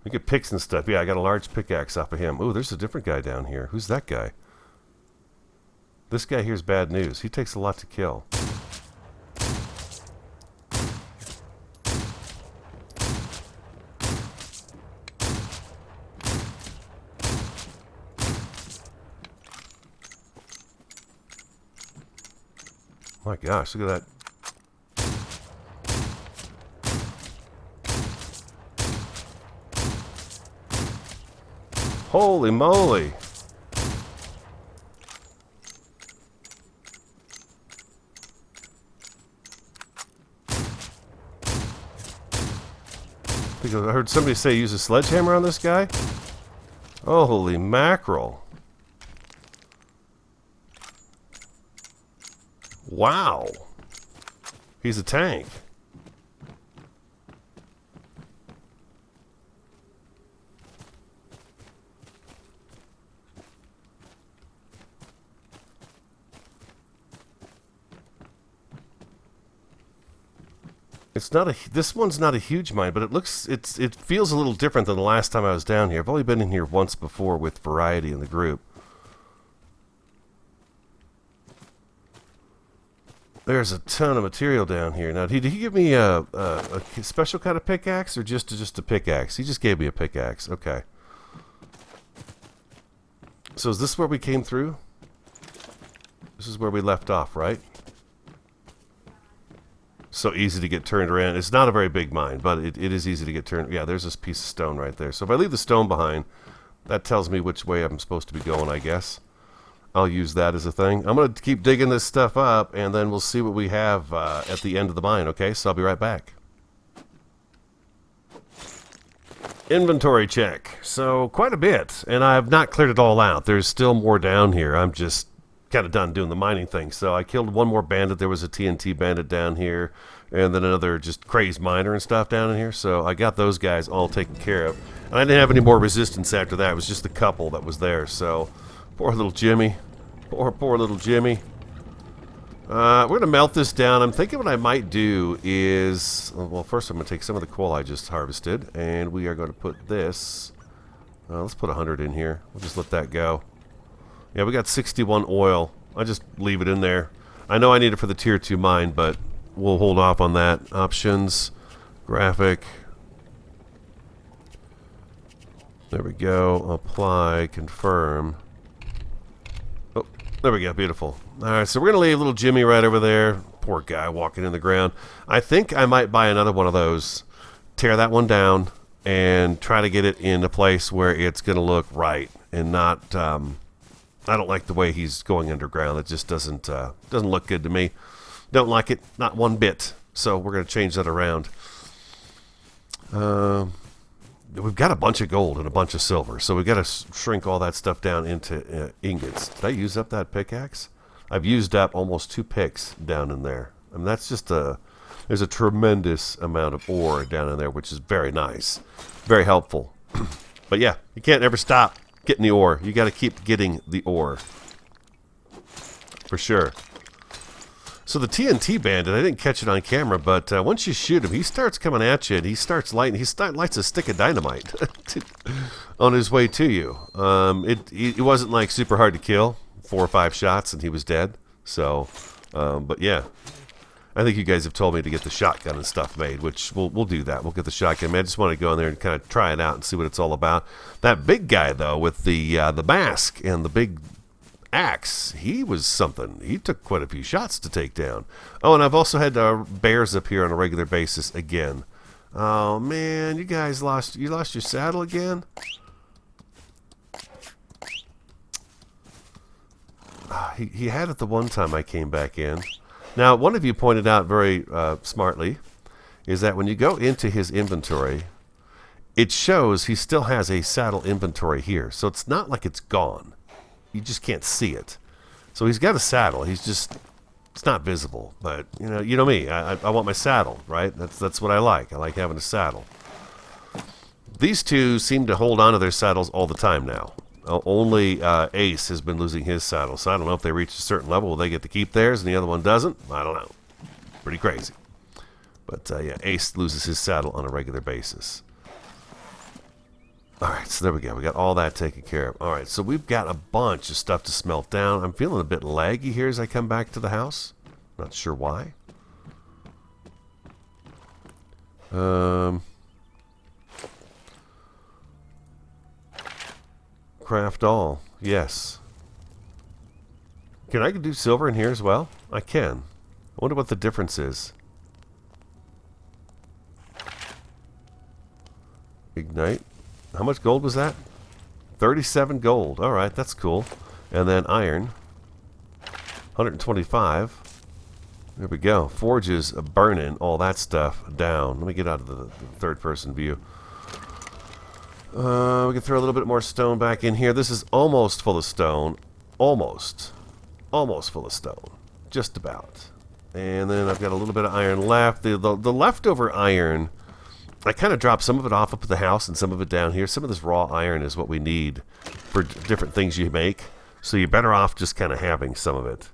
We get picks and stuff. Yeah, I got a large pickaxe off of him. Ooh, there's a different guy down here. Who's that guy? This guy here's bad news. He takes a lot to kill. My gosh, look at that. Holy moly! I heard somebody say use a sledgehammer on this guy. Oh, holy mackerel. Wow. He's a tank. It's not a. This one's not a huge mine, but it feels a little different than the last time I was down here. I've only been in here once before with Variety in the group. There's a ton of material down here. Now, did he give me a special kind of pickaxe or just a pickaxe? He just gave me a pickaxe. Okay. So is this where we came through? This is where we left off, right? So easy to get turned around. It's not a very big mine, but it is easy to get turned. Yeah, there's this piece of stone right there. So if I leave the stone behind, that tells me which way I'm supposed to be going, I guess. I'll use that as a thing. I'm going to keep digging this stuff up, and then we'll see what we have at the end of the mine, okay? So I'll be right back. Inventory check. So quite a bit, and I've not cleared it all out. There's still more down here. I'm just kind of done doing the mining thing. So I killed one more bandit. There was a TNT bandit down here, and then another just crazed miner and stuff down in here. So I got those guys all taken care of. And I didn't have any more resistance after that. It was just a couple that was there. So poor little Jimmy. Poor little Jimmy. We're going to melt this down. I'm thinking what I might do is... Well, first I'm going to take some of the coal I just harvested, and we are going to put this... let's put 100 in here. We'll just let that go. Yeah, we got 61 oil. I just leave it in there. I know I need it for the tier 2 mine, but we'll hold off on that. Options, graphic. There we go. Apply, confirm. Oh, there we go. Beautiful. All right, so we're going to leave little Jimmy right over there. Poor guy walking in the ground. I think I might buy another one of those, tear that one down, and try to get it in a place where it's going to look right and not... I don't like the way he's going underground. It just doesn't look good to me. Don't like it, not one bit. So we're going to change that around. We've got a bunch of gold and a bunch of silver, so we've got to shrink all that stuff down into ingots. Did I use up that pickaxe? I've used up almost 2 picks down in there. I mean, that's just there's a tremendous amount of ore down in there, which is very nice, very helpful. But yeah, you can't ever stop getting the ore. You got to keep getting the ore, for sure. So the TNT bandit, I didn't catch it on camera, but once you shoot him, he starts coming at you, and he starts lighting. Lights a stick of dynamite on his way to you. It wasn't like super hard to kill. 4 or 5 shots, and he was dead. So, but yeah, I think you guys have told me to get the shotgun and stuff made, which we'll do that. We'll get the shotgun made. I just want to go in there and kind of try it out and see what it's all about. That big guy though, with the mask and the big axe, he was something. He took quite a few shots to take down. Oh, and I've also had bears up here on a regular basis again. Oh man, you guys lost your saddle again? He had it the one time I came back in. Now, one of you pointed out very smartly is that when you go into his inventory, it shows he still has a saddle inventory here. So it's not like it's gone. You just can't see it. So he's got a saddle. It's not visible. But you know me. I want my saddle, right? That's what I like. I like having a saddle. These two seem to hold on to their saddles all the time now. Only Ace has been losing his saddle, so I don't know if they reach a certain level, will they get to keep theirs and the other one doesn't? I don't know. Pretty crazy. But yeah, Ace loses his saddle on a regular basis. Alright, so there we go. We got all that taken care of. Alright, so we've got a bunch of stuff to smelt down. I'm feeling a bit laggy here as I come back to the house. Not sure why. Craft all. Yes. Can I do silver in here as well? I can. I wonder what the difference is. Ignite. How much gold was that? 37 gold. Alright, that's cool. And then iron. 125. There we go. Forges burning all that stuff down. Let me get out of the third person view. We can throw a little bit more stone back in here. This is almost full of stone. Almost full of stone. Just about. And then I've got a little bit of iron left. The leftover iron, I kind of dropped some of it off up at the house and some of it down here. Some of this raw iron is what we need for different things you make. So you're better off just kind of having some of it.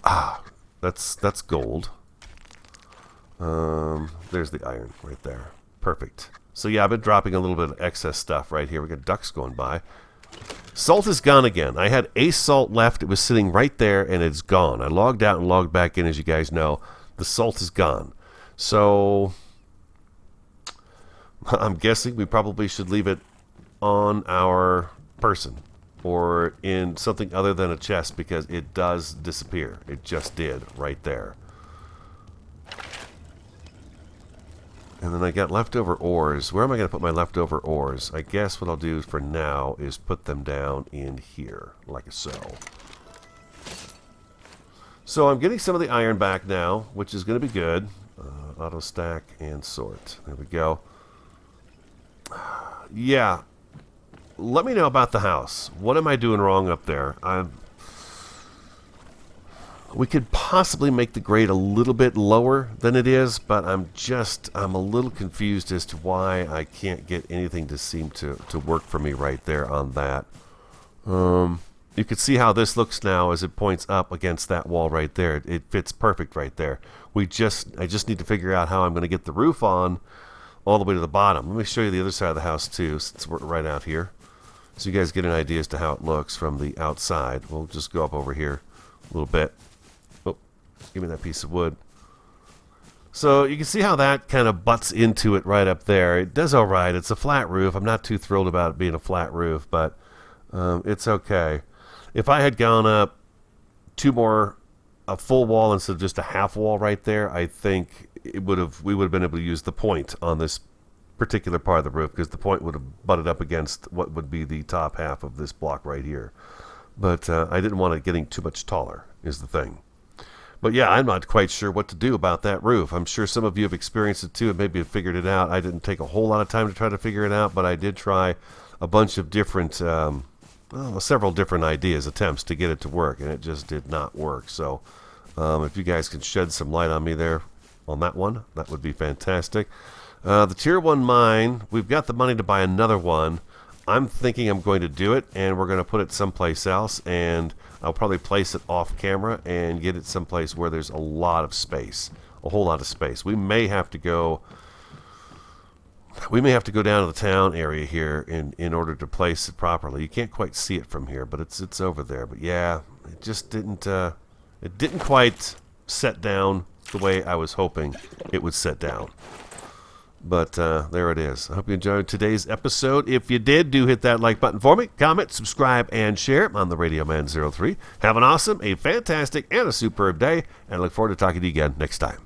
Ah, that's gold. There's the iron right there. Perfect. So yeah, I've been dropping a little bit of excess stuff right here. We got ducks going by. Salt is gone again. I had a salt left. It was sitting right there, and it's gone. I logged out and logged back in, as you guys know. The salt is gone. So I'm guessing we probably should leave it on our person or in something other than a chest because it does disappear. It just did right there. And then I got leftover ores. Where am I going to put my leftover ores? I guess what I'll do for now is put them down in here, like so. So I'm getting some of the iron back now, which is going to be good. Auto stack and sort. There we go. Yeah. Let me know about the house. What am I doing wrong up there? We could possibly make the grade a little bit lower than it is, but I'm a little confused as to why I can't get anything to seem to work for me right there on that. You can see how this looks now as it points up against that wall right there. It fits perfect right there. I just need to figure out how I'm going to get the roof on all the way to the bottom. Let me show you the other side of the house too, since we're right out here, so you guys get an idea as to how it looks from the outside. We'll just go up over here a little bit. Oh, give me that piece of wood. So you can see how that kind of butts into it right up there. It does all right. It's a flat roof. I'm not too thrilled about it being a flat roof, but it's okay. If I had gone up a full wall instead of just a half wall right there, I think we would have been able to use the point on this particular part of the roof, because the point would have butted up against what would be the top half of this block right here. But I didn't want it getting too much taller, is the thing. But yeah, I'm not quite sure what to do about that roof. I'm sure some of you have experienced it too and maybe have figured it out. I didn't take a whole lot of time to try to figure it out, but I did try a bunch of different several different attempts to get it to work, and it just did not work. So if you guys can shed some light on me there on that one, that would be fantastic. The tier 1 mine, we've got the money to buy another one. I'm thinking I'm going to do it, and we're going to put it someplace else, and I'll probably place it off camera and get it someplace where there's a lot of space, a whole lot of space. We may have to go down to the town area here in order to place it properly. You can't quite see it from here, but it's over there. But yeah, it just didn't quite set down the way I was hoping it would set down. But there it is. I hope you enjoyed today's episode. If you did, do hit that like button for me. Comment, subscribe, and share. I'm the Radio Man 03. Have an awesome, a fantastic, and a superb day, and I look forward to talking to you again next time.